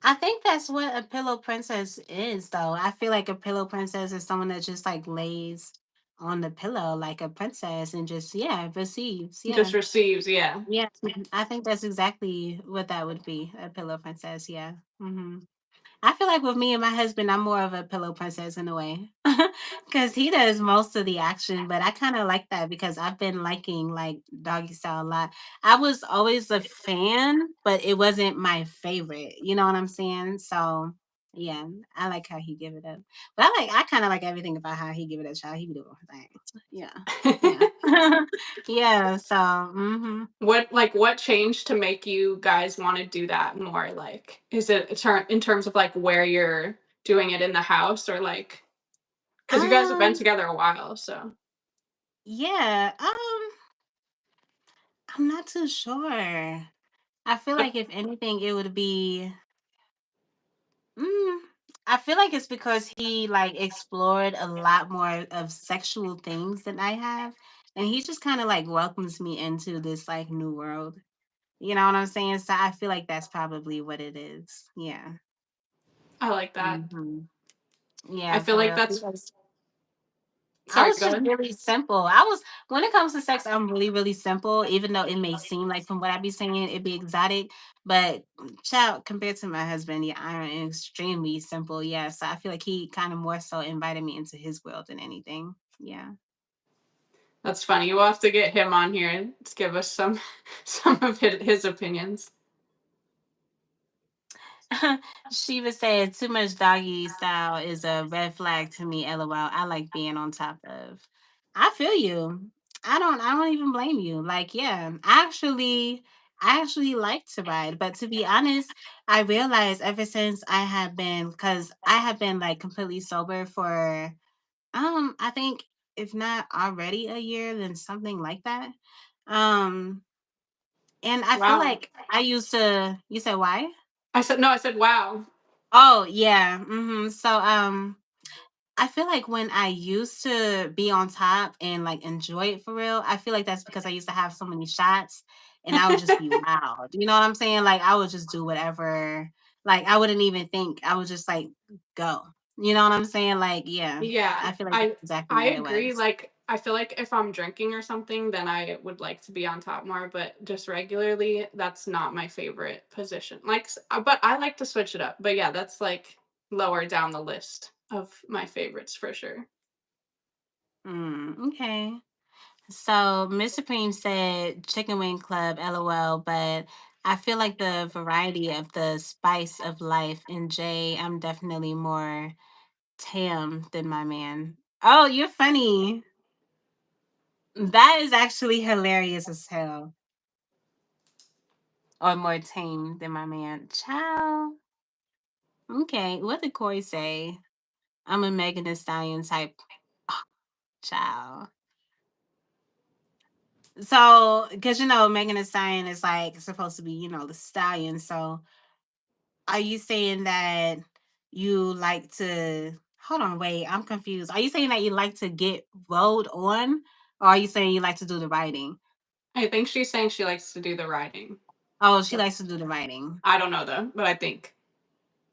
I think that's what a pillow princess is, though. I feel like a pillow princess is someone that just like lays on the pillow like a princess and just, yeah, receives. Just Yeah. receives, yeah. Yeah. I think that's exactly what that would be, a pillow princess. Yeah. I feel like with me and my husband, I'm more of a pillow princess in a way because he does most of the action. But I kind of like that because I've been liking like doggy style a lot. I was always a fan, but it wasn't my favorite. You know what I'm saying? So Yeah, I like how he give it up. But I kinda like everything about how he give it up, child. He be doing things. Yeah. Yeah. Yeah, so, mhm. What changed to make you guys wanna do that more, like, is it in terms of, like, where you're doing it in the house or, like, because you guys have been Um, together a while, so yeah, I'm not too sure. I feel but like if anything, it would be mm, I feel like it's because he, like, explored a lot more of sexual things than I have, and he just kinda, like, welcomes me into this, like, new world. You know what I'm saying? So I feel like that's probably what it is. Yeah. I like that. Mhm. I Yeah, feel for like real. that's Because I sorry, was go just ahead. really simple. I was when it comes to sex, I'm really, really simple, even though it may seem like from what I be saying, it be exotic. But child, compared to my husband, yeah, I'm extremely simple. Yeah. So I feel like he kind of more so invited me into his world than anything. Yeah. That's funny. We'll have to get him on here to give us some some of his opinions. Shiva said, too much doggy style is a red flag to me. LOL. I like being on top of. I feel you. I don't even blame you. Like, yeah, I actually like to ride. But to be honest, I realized ever since I have been because I have been like completely sober for I think if not already a year, then something like that. Um, and I feel Wow. like I used to you said why? I said no, I said, "Wow." Oh, yeah, so, I feel like when I used to be on top and, like, enjoy it for real, I feel like that's because I used to have so many shots, and I would just be wild, you know what I'm saying? Like, I would just do whatever, like, I wouldn't even think, I would just, like, go, you know what I'm saying? Like, yeah, Yeah, I feel like that's exactly I what it agree, was. like, I feel like if I'm drinking or something, then I would like to be on top more, but just regularly, that's not my favorite position. But I like to switch it up. But yeah, that's, like, lower down the list of my favorites for sure. Okay. So Miss Supreme said Chicken Wing Club, LOL, but I feel like the variety of the spice of life in Jay, I'm definitely more Tam than my man. Oh, you're funny. That is actually hilarious as hell. Or more tame than my man. Ciao. Okay, what did Corey say? I'm a Megan Thee Stallion type. Ciao. So, because Megan Thee Stallion is like supposed to be, the stallion. So are you saying that you like to hold on, wait, I'm confused. Are you saying that you like to get rode on? Or are you saying you like to do the writing? I think she's saying she likes to do the writing. Oh, she But likes to do the writing. I don't know though, but I think.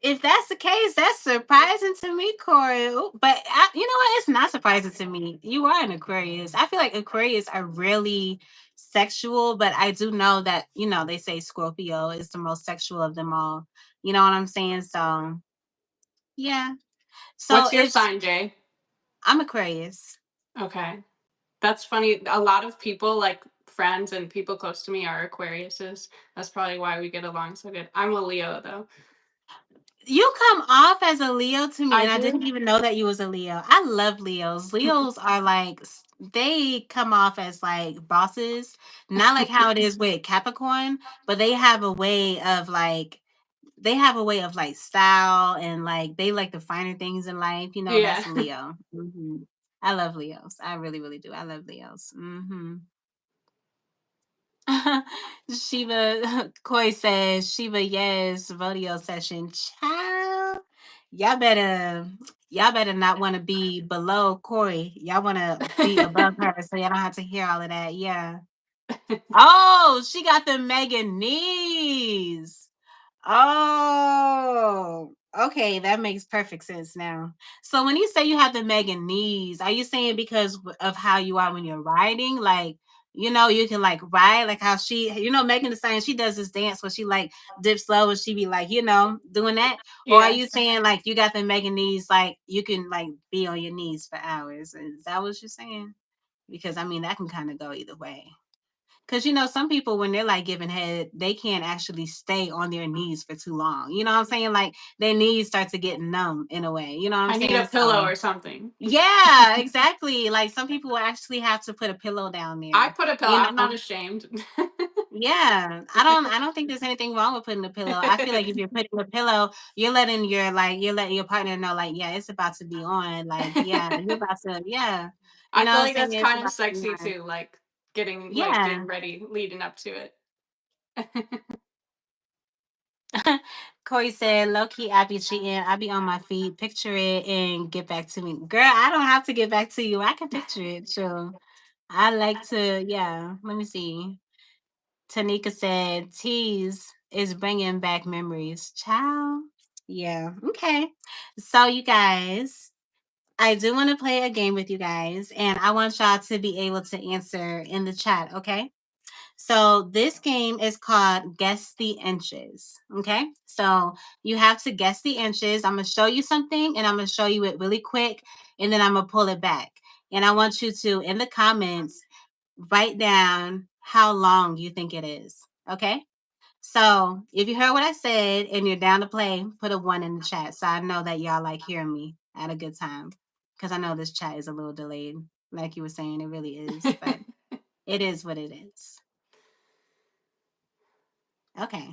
If that's the case, that's surprising to me, Corey. Ooh, but you know what? It's not surprising to me. You are an Aquarius. I feel like Aquarius are really sexual, but I do know that, they say Scorpio is the most sexual of them all. You know what I'm saying? So, yeah. So What's your it's sign, Jay? I'm Aquarius. Okay. That's funny. A lot of people, like friends and people close to me, are Aquariuses. That's probably why we get along so good. I'm a Leo though. You come off as a Leo to me, I and I didn't do. even know that you was a Leo. I love Leos. Leos are like they come off as like bosses, not like how it is with Capricorn, but they have a way of like style and like they like the finer things in life. Yeah. That's Leo. I love Leos. I really, really do. I love Leos. Shiva Koi says, Shiva, yes, rodeo session. Child. Y'all better y'all better not want to be below Corey. Y'all want to be above her so y'all don't have to hear all of that. Yeah. Oh, she got the Megan knees. Oh, okay, that makes perfect sense now. So when you say you have the Megan knees, are you saying because of how you are when you're riding? Like, you can like ride like how Megan is saying she does this dance where she like dips low and she be like, doing that. Or are Yeah. you saying like you got the Megan knees, like you can like be on your knees for hours? Is that what you're saying? Because I mean that can kind of go either way. Because you know, some people when they're like giving head, they can't actually stay on their knees for too long. You know what I'm saying? Like their knees start to get numb in a way. You know what I'm I need a saying? pillow So or something. yeah, exactly. Like some people will actually have to put a pillow down I there. put a pillow. You I'm not know? ashamed. Yeah. I don't think there's anything wrong with putting a pillow. I feel like if you're putting a pillow, you're letting your partner know like, yeah, it's about to be on. Like, yeah, you're about to, yeah. You I know feel what I'm like saying? that's It's kind of about to be sexy on. too, like Yeah. getting ready, leading up to it. Corey said, low key, I be cheating. I be on my feet. Picture it and get back to me. Girl, I don't have to get back to you. I can picture it. Sure. I like to, yeah. Let me see. Tanika said, tease is bringing back memories. Child. Yeah. Okay. So, you guys, I do want to play a game with you guys, and I want y'all to be able to answer in the chat. Okay. So this game is called Guess the Inches. Okay. So you have to guess the inches. I'm going to show you something and I'm going to show you it really quick and then I'm going to pull it back. And I want you to, in the comments, write down how long you think it is. Okay. So if you heard what I said and you're down to play, put a one in the chat. So I know that y'all like hearing me at a good time. Because I know this chat is a little delayed. Like you were saying, it really is. But it is what it is. Okay.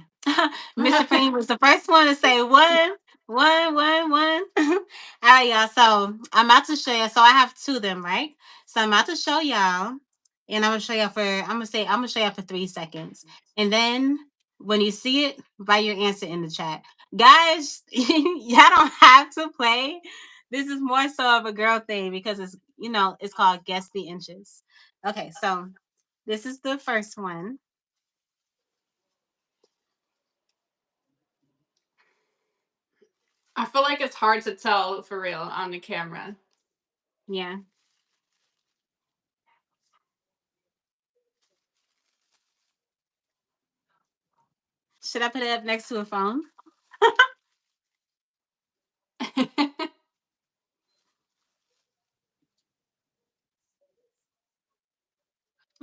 Mr. Preem was the first one to say one, one, one, one. All right, y'all. So I'm about to show you. So I have two of them, right? So I'm about to show y'all. And I'm gonna show y'all for 3 seconds. And then when you see it, write your answer in the chat. Guys, y'all don't have to play. This is more so of a girl thing because it's called Guess the Inches. Okay, so this is the first one. I feel like it's hard to tell for real on the camera. Yeah. Should I put it up next to a phone?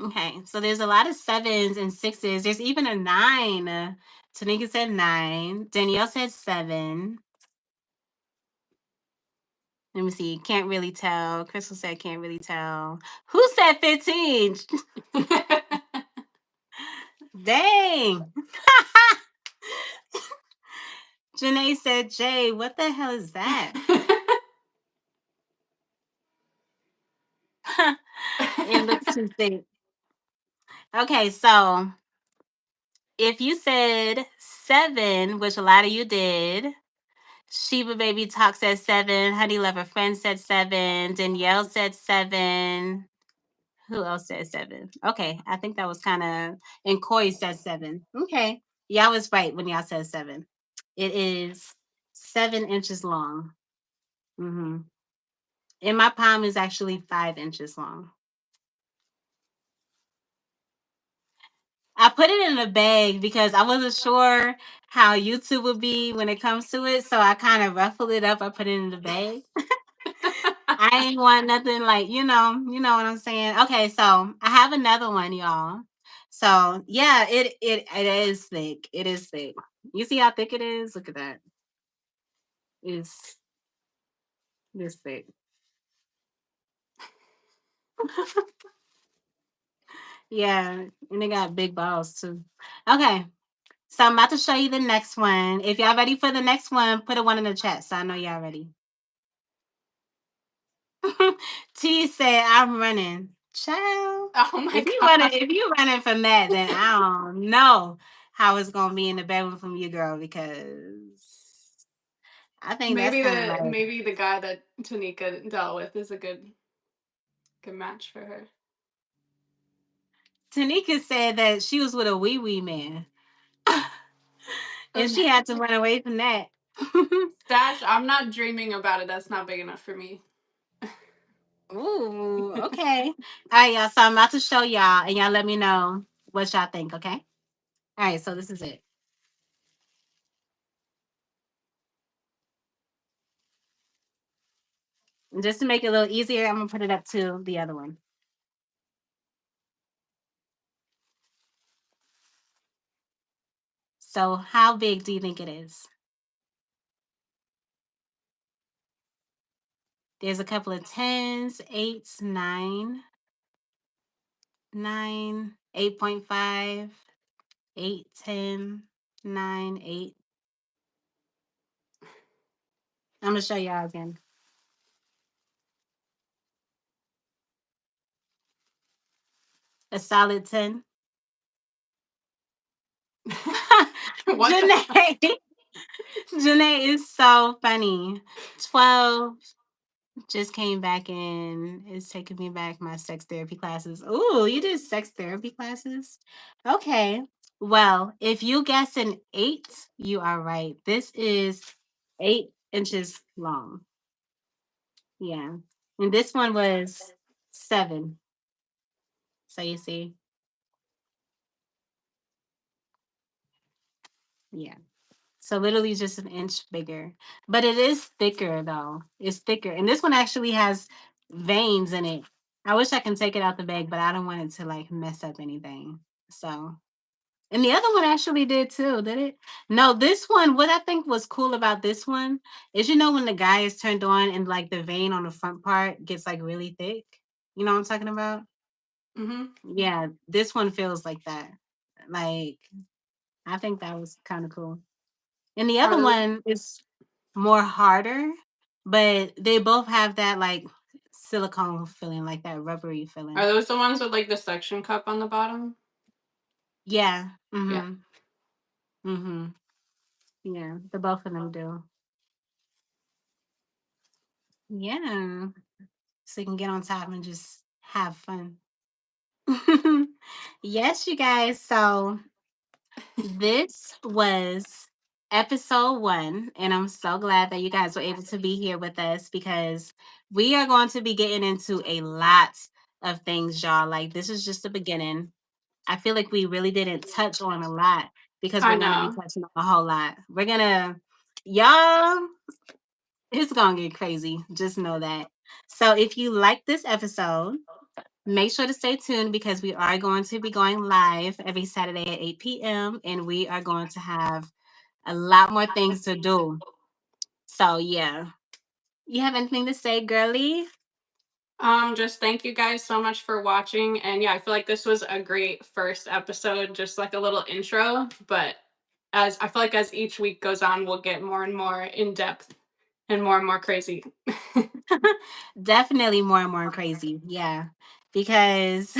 Okay, so there's a lot of sevens and sixes. There's even a nine. Tanika said nine. Danielle said seven. Let me see. Can't really tell. Crystal said can't really tell. Who said 15? Dang. Janae said Jay. What the hell is that? It looks too thick. Okay, so if you said seven, which a lot of you did, Sheba Baby Talk said seven. Honey Lover Friend said seven. Danielle said seven. Who else said seven? Okay, I think that was kind of. And Corey said seven. Okay, y'all was right when y'all said seven. It is 7 inches long. hmm And my palm is actually 5 inches long. I put it in a bag because I wasn't sure how YouTube would be when it comes to it. So I kind of ruffled it up. I put it in the bag. I ain't want nothing like, you know what I'm saying? Okay, so I have another one, y'all. So yeah, it is thick. It is thick. You see how thick it is? Look at that. It's this thick. Yeah, and they got big balls too. Okay, so I'm about to show you the next one. If y'all ready for the next one, put a one in the chat so I know y'all ready. T said, I'm running. Child. Oh my If you running, god. if you running from that, then I don't know how it's gonna be in the bedroom from you, girl, because I think that's kind of like Maybe the guy that Tanika dealt with is a good match for her. Tanika said that she was with a wee wee man. And she had to run away from that. Stash, I'm not dreaming about it. That's not big enough for me. Ooh, okay. All right, y'all. So I'm about to show y'all, and y'all let me know what y'all think, okay? All right, so this is it. And just to make it a little easier, I'm gonna put it up to the other one. So how big do you think it is? There's a couple of tens, eights, 9, 8.5, 8, 10, 9, 8. I'm gonna show y'all again. A solid 10. What the fuck? Janae, Janae is so funny. 12 just came back in. It's taking me back my sex therapy classes. Ooh, you did sex therapy classes? Okay. Well, if you guess an 8, you are right. This is 8 inches long. Yeah. And this one was 7. So you see, yeah. So literally just an inch bigger. But it is thicker though. It's thicker. And this one actually has veins in it. I wish I can take it out the bag, but I don't want it to like mess up anything. So and the other one actually did too, did it? No, this one, what I think was cool about this one is when the guy is turned on and like the vein on the front part gets like really thick. You know what I'm talking about? Mhm. Yeah, this one feels like that. Like, I think that was kind of cool. And the Are other those one is more harder, but they both have that like silicone feeling, like that rubbery are feeling. those the ones with, like, the suction cup on the bottom? Yeah. Yeah. Mhm. Mhm. Yeah, the both of them do. Yeah. So you can get on top and just have fun. Yes, you guys. So this was episode 1, and I'm so glad that you guys were able to be here with us because we are going to be getting into a lot of things, y'all. Like, this is just the beginning. I feel like we really didn't touch on a lot because I we're going to be know. touching on a whole lot. Y'all, it's going to get crazy. Just know that. So, if you like this episode, make sure to stay tuned because we are going to be going live every Saturday at 8 p.m. and we are going to have a lot more things to do. So, yeah. You have anything to say, girly? Just thank you guys so much for watching, and yeah, I feel like this was a great first episode, just like a little intro, but as I feel like as each week goes on, we'll get more and more in depth and more crazy. Definitely more and more crazy. Yeah. Because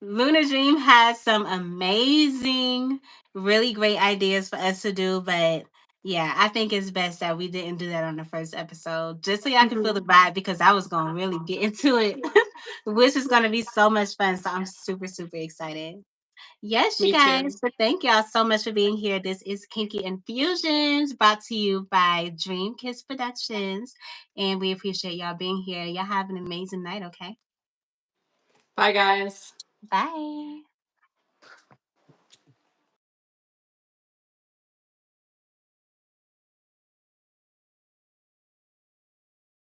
Luna Dream has some amazing, really great ideas for us to do, but yeah, I think it's best that we didn't do that on the first episode, just so y'all can feel Mhm. the vibe because I was gonna really get into it, which is gonna be so much fun. So I'm super, super excited. Yes, you Me guys. too. But thank y'all so much for being here. This is Kinky Infusions brought to you by Dream Kiss Productions. And we appreciate y'all being here. Y'all have an amazing night, okay? Bye, guys. Bye.